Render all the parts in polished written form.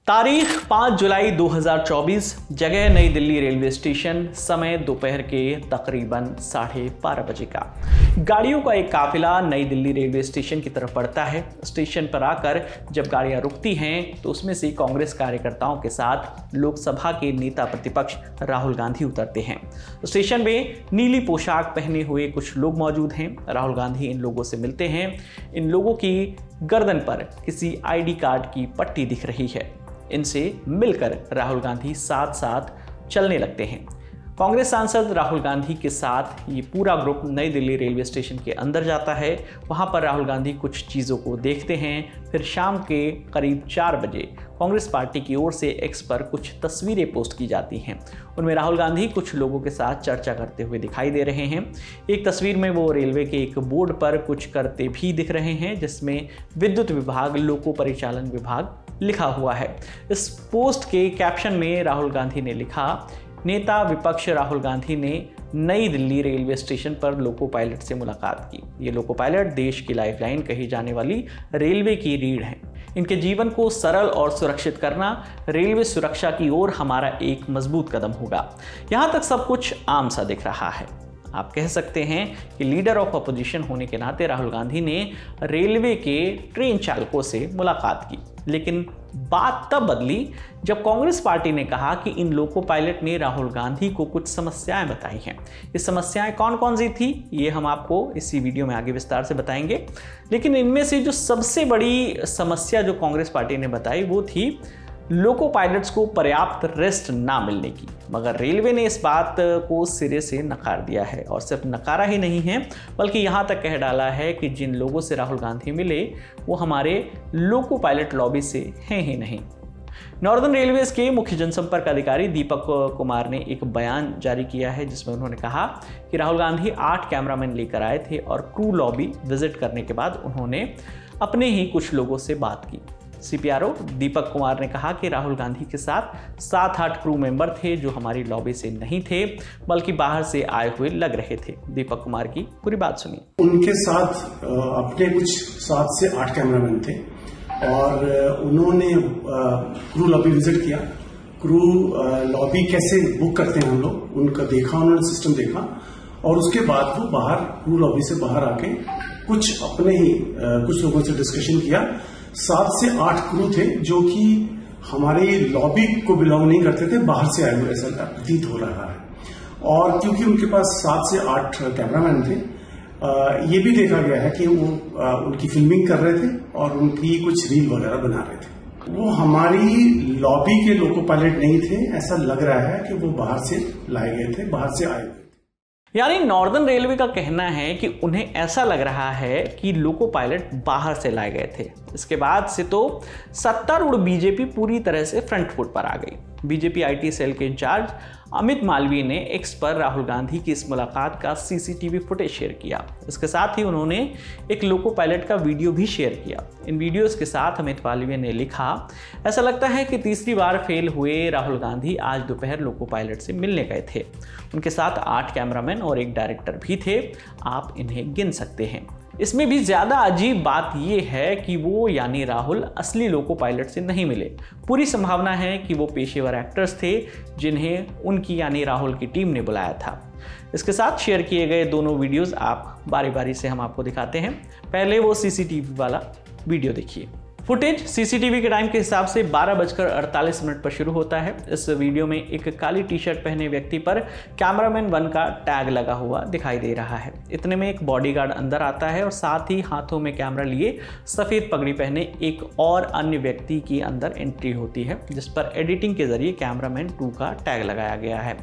तारीख 5 जुलाई 2024, जगह नई दिल्ली रेलवे स्टेशन, समय दोपहर के तकरीबन 12:30 बजे का। गाड़ियों का एक काफिला नई दिल्ली रेलवे स्टेशन की तरफ बढ़ता है। स्टेशन पर आकर जब गाड़ियां रुकती हैं तो उसमें से कांग्रेस कार्यकर्ताओं के साथ लोकसभा के नेता प्रतिपक्ष राहुल गांधी उतरते हैं। स्टेशन में नीली पोशाक पहने हुए कुछ लोग मौजूद हैं। राहुल गांधी इन लोगों से मिलते हैं। इन लोगों की गर्दन पर किसी आईडी कार्ड की पट्टी दिख रही है। इनसे मिलकर राहुल गांधी साथ साथ चलने लगते हैं। कांग्रेस सांसद राहुल गांधी के साथ ये पूरा ग्रुप नई दिल्ली रेलवे स्टेशन के अंदर जाता है। वहां पर राहुल गांधी कुछ चीज़ों को देखते हैं। फिर शाम के करीब 4 बजे कांग्रेस पार्टी की ओर से एक्स पर कुछ तस्वीरें पोस्ट की जाती हैं। उनमें राहुल गांधी कुछ लोगों के साथ चर्चा करते हुए दिखाई दे रहे हैं। एक तस्वीर में वो रेलवे के एक बोर्ड पर कुछ करते भी दिख रहे हैं, जिसमें विद्युत विभाग, लोको परिचालन विभाग लिखा हुआ है। इस पोस्ट के कैप्शन में राहुल गांधी ने लिखा, नेता विपक्ष राहुल गांधी ने नई दिल्ली रेलवे स्टेशन पर लोको पायलट से मुलाकात की। ये लोको पायलट देश की लाइफलाइन कही जाने वाली रेलवे की रीढ़ हैं। इनके जीवन को सरल और सुरक्षित करना रेलवे सुरक्षा की ओर हमारा एक मजबूत कदम होगा। यहाँ तक सब कुछ आम सा दिख रहा है। आप कह सकते हैं कि लीडर ऑफ अपोजिशन होने के नाते राहुल गांधी ने रेलवे के ट्रेन चालकों से मुलाकात की। लेकिन बात तब बदली जब कांग्रेस पार्टी ने कहा कि इन लोको पायलट ने राहुल गांधी को कुछ समस्याएं बताई हैं। ये समस्याएं कौन कौन सी थी, ये हम आपको इसी वीडियो में आगे विस्तार से बताएंगे। लेकिन इनमें से जो सबसे बड़ी समस्या जो कांग्रेस पार्टी ने बताई वो थी लोको पायलट्स को पर्याप्त रेस्ट ना मिलने की। मगर रेलवे ने इस बात को सिरे से नकार दिया है, और सिर्फ नकारा ही नहीं है बल्कि यहाँ तक कह डाला है कि जिन लोगों से राहुल गांधी मिले वो हमारे लोको पायलट लॉबी से हैं ही नहीं। नॉर्दर्न रेलवेज के मुख्य जनसंपर्क अधिकारी दीपक कुमार ने एक बयान जारी किया है, जिसमें उन्होंने कहा कि राहुल गांधी 8 कैमरामैन लेकर आए थे और क्रू लॉबी विजिट करने के बाद उन्होंने अपने ही कुछ लोगों से बात की। सीपीआरओ दीपक कुमार ने कहा कि राहुल गांधी के साथ 7-8 क्रू मेंबर थे जो हमारी लॉबी से नहीं थे बल्कि बाहर से आए हुए लग रहे थे। दीपक कुमार की पूरी बात सुनिए। उनके साथ अपने कुछ 7 से 8 कैमरामैन थे और उन्होंने क्रू लॉबी विजिट किया। क्रू लॉबी कैसे बुक करते हैं हम लोग, उनका देखा, उन्होंने सिस्टम देखा और उसके बाद वो बाहर क्रू लॉबी से बाहर आके कुछ अपने ही कुछ लोगों से डिस्कशन किया। 7 से 8 क्रू थे जो कि हमारे लॉबी को बिलोंग नहीं करते थे, बाहर से आए हुए ऐसा प्रतीत हो रहा है। और क्योंकि उनके पास 7 से 8 कैमरामैन थे, ये भी देखा गया है कि वो उनकी फिल्मिंग कर रहे थे और उनकी कुछ रील वगैरह बना रहे थे। वो हमारी लॉबी के लोको पायलट नहीं थे, ऐसा लग रहा है कि वो बाहर से लाए गए थे, बाहर से आए हुए। यानी नॉर्दर्न रेलवे का कहना है कि उन्हें ऐसा लग रहा है कि लोको पायलट बाहर से लाए गए थे। इसके बाद से तो सत्तारूढ़ बीजेपी पूरी तरह से फ्रंट फुट पर आ गई। बीजेपी आईटी सेल के इंचार्ज अमित मालवीय ने एक्स पर राहुल गांधी की इस मुलाकात का सीसीटीवी फुटेज शेयर किया। इसके साथ ही उन्होंने एक लोको पायलट का वीडियो भी शेयर किया। इन वीडियोस के साथ अमित मालवीय ने लिखा, ऐसा लगता है कि तीसरी बार फेल हुए राहुल गांधी आज दोपहर लोको पायलट से मिलने गए थे। उनके साथ 8 कैमरामैन और एक डायरेक्टर भी थे। आप इन्हें गिन सकते हैं। इसमें भी ज़्यादा अजीब बात यह है कि वो यानी राहुल असली लोको पायलट से नहीं मिले। पूरी संभावना है कि वो पेशेवर एक्टर्स थे जिन्हें उनकी यानी राहुल की टीम ने बुलाया था। इसके साथ शेयर किए गए दोनों वीडियोस आप बारी बारी से हम आपको दिखाते हैं। पहले वो सीसीटीवी वाला वीडियो देखिए। फुटेज सीसीटीवी के टाइम के हिसाब से 12:48 पर शुरू होता है। इस वीडियो में एक काली टी शर्ट पहने व्यक्ति पर कैमरामैन 1 का टैग लगा हुआ दिखाई दे रहा है। इतने में एक बॉडीगार्ड अंदर आता है और साथ ही हाथों में कैमरा लिए सफ़ेद पगड़ी पहने एक और अन्य व्यक्ति की अंदर एंट्री होती है, जिस पर एडिटिंग के जरिए कैमरामैन 2 का टैग लगाया गया है।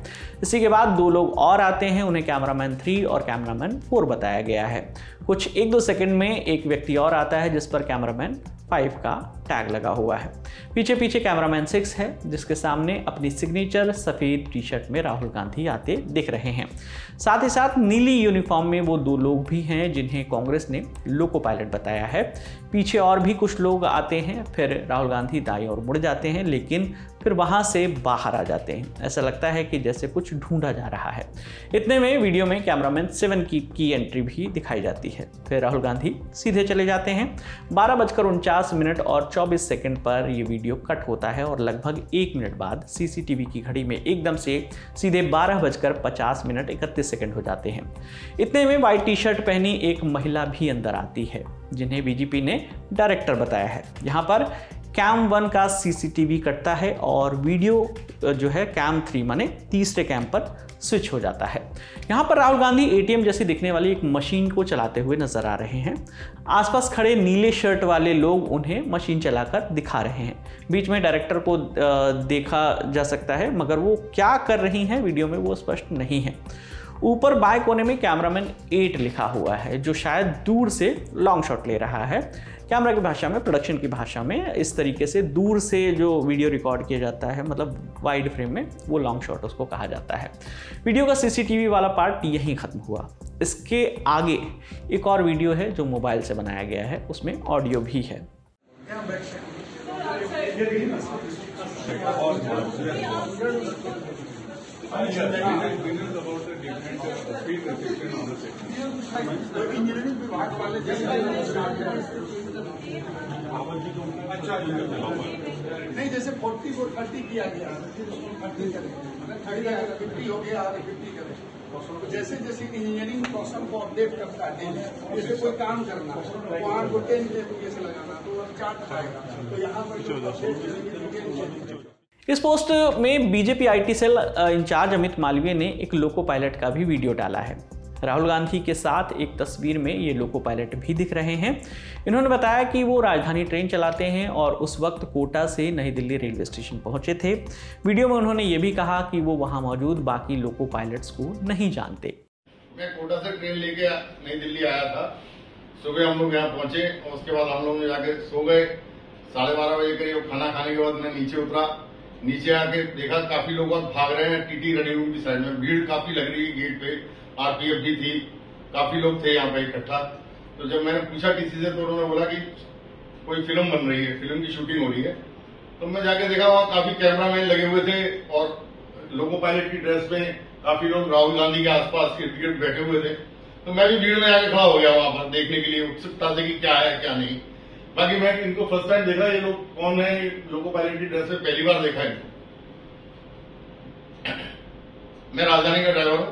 इसी के बाद 2 लोग और आते हैं, उन्हें कैमरामैन 3 और कैमरामैन 4 बताया गया है। कुछ 1-2 सेकंड में एक व्यक्ति और आता है जिस पर कैमरामैन 5 का टैग लगा हुआ है। पीछे पीछे कैमरामैन 6 है, जिसके सामने अपनी सिग्नेचर सफ़ेद टी शर्ट में राहुल गांधी आते दिख रहे हैं। साथ ही साथ नीली यूनिफॉर्म में वो 2 लोग भी हैं जिन्हें कांग्रेस ने लोको पायलट बताया है। पीछे और भी कुछ लोग आते हैं, फिर राहुल गांधी दाईं ओर मुड़ जाते हैं, लेकिन फिर वहां से बाहर आ जाते हैं। ऐसा लगता है कि जैसे कुछ ढूंढा जा रहा है। इतने में वीडियो में कैमरामैन 7 की एंट्री भी दिखाई जाती है। फिर राहुल गांधी सीधे चले जाते हैं। 12:49 और 24 सेकंड पर ये वीडियो कट होता है और लगभग 1 मिनट बाद सीसीटीवी की घड़ी में एकदम से सीधे 12:50 हो जाते हैं। इतने में वाइट टी शर्ट पहनी एक महिला भी अंदर आती है, जिन्हें बीजेपी ने डायरेक्टर बताया है। यहाँ पर कैम 1 का सीसीटीवी कटता है और वीडियो जो है कैम 3 माने तीसरे कैम पर स्विच हो जाता है। यहाँ पर राहुल गांधी एटीएम जैसी दिखने वाली एक मशीन को चलाते हुए नजर आ रहे हैं। आसपास खड़े नीले शर्ट वाले लोग उन्हें मशीन चलाकर दिखा रहे हैं। बीच में डायरेक्टर को देखा जा सकता है, मगर वो क्या कर रही हैं वीडियो में वो स्पष्ट नहीं है। ऊपर बाएं कोने में कैमरामैन 8 लिखा हुआ है, जो शायद दूर से लॉन्ग शॉट ले रहा है। कैमरा की भाषा में, प्रोडक्शन की भाषा में इस तरीके से दूर से जो वीडियो रिकॉर्ड किया जाता है, मतलब वाइड फ्रेम में, वो लॉन्ग शॉट उसको कहा जाता है। वीडियो का सीसीटीवी वाला पार्ट यहीं खत्म हुआ। इसके आगे एक और वीडियो है जो मोबाइल से बनाया गया है, उसमें ऑडियो भी है। नहीं, जैसे 40 और 30 किया गया, 30 करें, 50 हो गया, 50 करें। जैसे जैसे इंजीनियरिंग प्रोसेस को अपडेट करता है, जैसे कोई काम करना वहाँ को 10 से लगाना तो चार्ट आएगा, तो यहाँ पर इस पोस्ट में BJP IT cell incharge Amit Malviya ने एक लोको पायलट का भी वीडियो डाला है। राहुल गांधी के साथ एक तस्वीर में ये लोको पायलट भी दिख रहे हैं। इन्होंने बताया कि वो राजधानी ट्रेन चलाते हैं और उस वक्त कोटा से नई दिल्ली रेलवे स्टेशन पहुंचे थे। वीडियो में उन्होंने ये भी कहा कि वो वहां मौजूद बाकी लोको पायलट्स को नहीं जानते। मैं कोटा से ट्रेन लेके नई दिल्ली आया था। सुबह हम लोग यहाँ पहुंचे और उसके बाद हम लोग जाके सो गए। 12:30 बजे करीब खाना खाने के बाद मैं नीचे उतरा। नीचे आके देखा काफी लोग भाग रहे हैं टीटी रनिंग रूम की साइड में। भीड़ काफी लग रही है गेट पे, आरपीएफ भी थी, काफी लोग थे यहाँ पे इकट्ठा। तो जब मैंने पूछा किसी से तो उन्होंने बोला कि कोई फिल्म बन रही है, फिल्म की शूटिंग हो रही है। तो मैं जाके देखा वहाँ काफी कैमरामैन लगे हुए थे और लोको पायलट की ड्रेस में काफी लोग राहुल गांधी के आसपास इर्द गिर्द बैठे हुए थे। तो मैं भी भीड़ में आके खड़ा हो गया वहां पर देखने के लिए, उत्सुकता से कि क्या है क्या नहीं। बाकी मैं इनको फर्स्ट टाइम देखा, ये लोग कौन है, लोको पायलट की ड्रेस में पहली बार देखा है। मैं राजधानी का ड्राइवर हूँ,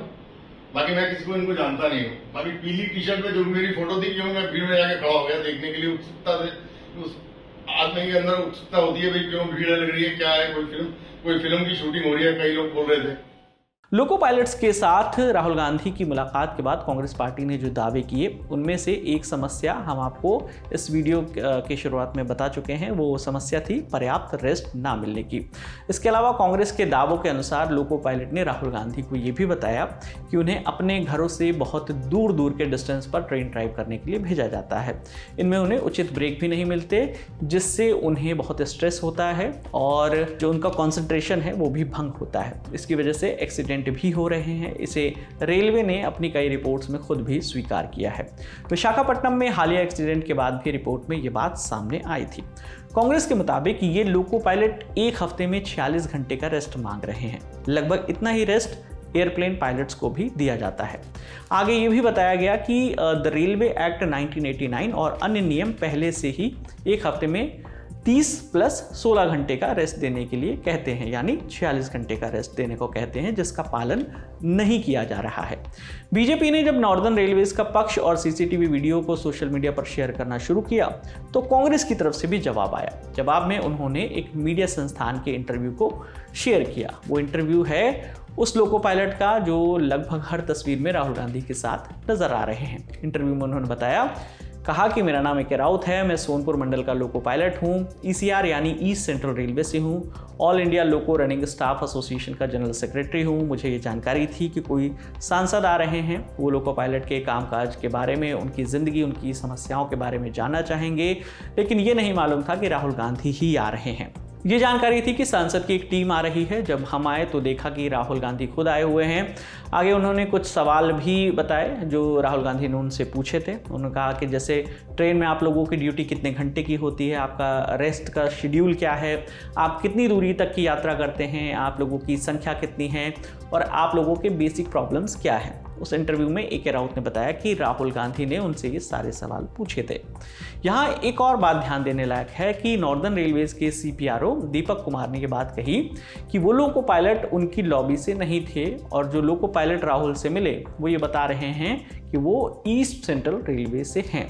बाकी मैं किसी को इनको जानता नहीं हूँ। बाकी पीली टी शर्ट में जो मेरी फोटो थी, क्यों मैं भीड़ में जाके खड़ा हो गया देखने के लिए उत्सुकता से। उस आदमी के अंदर उत्सुकता होती है, भाई क्यों भीड़ लग रही है, क्या है, कोई फिल्म की शूटिंग हो रही है, कई लोग बोल रहे थे। लोको पायलट्स के साथ राहुल गांधी की मुलाकात के बाद कांग्रेस पार्टी ने जो दावे किए, उनमें से एक समस्या हम आपको इस वीडियो के शुरुआत में बता चुके हैं। वो समस्या थी पर्याप्त रेस्ट ना मिलने की। इसके अलावा कांग्रेस के दावों के अनुसार लोको पायलट ने राहुल गांधी को ये भी बताया कि उन्हें अपने घरों से बहुत दूर दूर के डिस्टेंस पर ट्रेन ड्राइव करने के लिए भेजा जाता है। इनमें उन्हें उचित ब्रेक भी नहीं मिलते, जिससे उन्हें बहुत स्ट्रेस होता है और जो उनका कॉन्सेंट्रेशन है वो भी भंग होता है। इसकी वजह से एक्सीडेंट भी हो रहे हैं। इसे रेलवे ने अपनी कई रिपोर्ट्स में खुद भी स्वीकार किया है। विशाखापट्टनम में हालिया एक्सीडेंट के बाद भी रिपोर्ट में यह बात सामने आई थी। कांग्रेस के मुताबिक ये लोको पायलट एक हफ्ते में 46 घंटे का रेस्ट मांग रहे हैं। लगभग इतना ही रेस्ट एयरप्लेन पायलट्स को भी दिया जाता है। आगे ये भी बताया गया कि द रेलवे एक्ट 1989 और अन्य नियम पहले से ही एक हफ्ते में 30 + 16 घंटे का रेस्ट देने के लिए कहते हैं, यानी 46 घंटे का रेस्ट देने को कहते हैं, जिसका पालन नहीं किया जा रहा है। बीजेपी ने जब नॉर्दर्न रेलवेज का पक्ष और सीसीटीवी वीडियो को सोशल मीडिया पर शेयर करना शुरू किया तो कांग्रेस की तरफ से भी जवाब आया। जवाब में उन्होंने एक मीडिया संस्थान के इंटरव्यू को शेयर किया। वो इंटरव्यू है उस लोको पायलट का जो लगभग हर तस्वीर में राहुल गांधी के साथ नजर आ रहे हैं। इंटरव्यू में उन्होंने कहा कि मेरा नाम ए.के. राउत है, मैं सोनपुर मंडल का लोको पायलट हूँ, ECR यानी ईस्ट सेंट्रल रेलवे से हूँ, ऑल इंडिया लोको रनिंग स्टाफ एसोसिएशन का जनरल सेक्रेटरी हूँ। मुझे ये जानकारी थी कि कोई सांसद आ रहे हैं, वो लोको पायलट के कामकाज के बारे में, उनकी ज़िंदगी, उनकी समस्याओं के बारे में जानना चाहेंगे, लेकिन ये नहीं मालूम था कि राहुल गांधी ही आ रहे हैं। ये जानकारी थी कि सांसद की एक टीम आ रही है। जब हम आए तो देखा कि राहुल गांधी खुद आए हुए हैं। आगे उन्होंने कुछ सवाल भी बताए जो राहुल गांधी ने उनसे पूछे थे। उन्होंने कहा कि जैसे ट्रेन में आप लोगों की ड्यूटी कितने घंटे की होती है, आपका रेस्ट का शेड्यूल क्या है, आप कितनी दूरी तक की यात्रा करते हैं, आप लोगों की संख्या कितनी है और आप लोगों के बेसिक प्रॉब्लम्स क्या हैं। उस इंटरव्यू में ए.के. राउत ने बताया कि राहुल गांधी ने उनसे ये सारे सवाल पूछे थे। यहाँ एक और बात ध्यान देने लायक है कि नॉर्दर्न रेलवेज के CPRO दीपक कुमार ने ये बात कही कि वो लोको पायलट उनकी लॉबी से नहीं थे और जो लोको पायलट राहुल से मिले वो ये बता रहे हैं कि वो ईस्ट सेंट्रल रेलवे से हैं।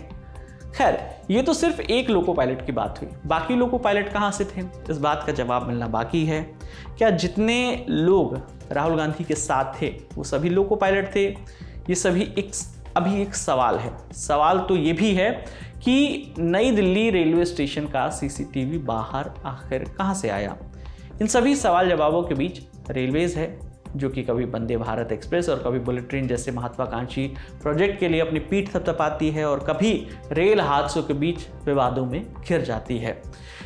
खैर, ये तो सिर्फ एक लोको पायलट की बात हुई, बाकी लोको पायलट कहाँ से थे, इस बात का जवाब मिलना बाकी है। क्या जितने लोग राहुल गांधी के साथ थे वो सभी लोको पायलट थे? ये सभी अभी एक सवाल है। सवाल तो ये भी है कि नई दिल्ली रेलवे स्टेशन का CCTV बाहर आखिर कहाँ से आया? इन सभी सवाल जवाबों के बीच रेलवेज है जो कि कभी वंदे भारत एक्सप्रेस और कभी बुलेट ट्रेन जैसे महत्वाकांक्षी प्रोजेक्ट के लिए अपनी पीठ थपथपाती है और कभी रेल हादसों के बीच विवादों में घिर जाती है।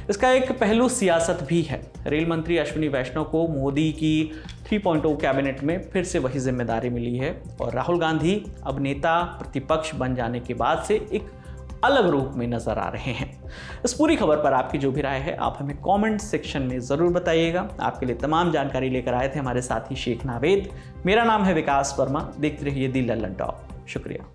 इसका एक पहलू सियासत भी है। रेल मंत्री अश्विनी वैष्णव को मोदी की 3.0 कैबिनेट में फिर से वही जिम्मेदारी मिली है और राहुल गांधी अब नेता प्रतिपक्ष बन जाने के बाद से एक अलग रूप में नजर आ रहे हैं। इस पूरी खबर पर आपकी जो भी राय है आप हमें कमेंट सेक्शन में ज़रूर बताइएगा। आपके लिए तमाम जानकारी लेकर आए थे हमारे साथी शेख नावेद। मेरा नाम है विकास वर्मा। देखते रहिए दी लल्लन टॉप। शुक्रिया।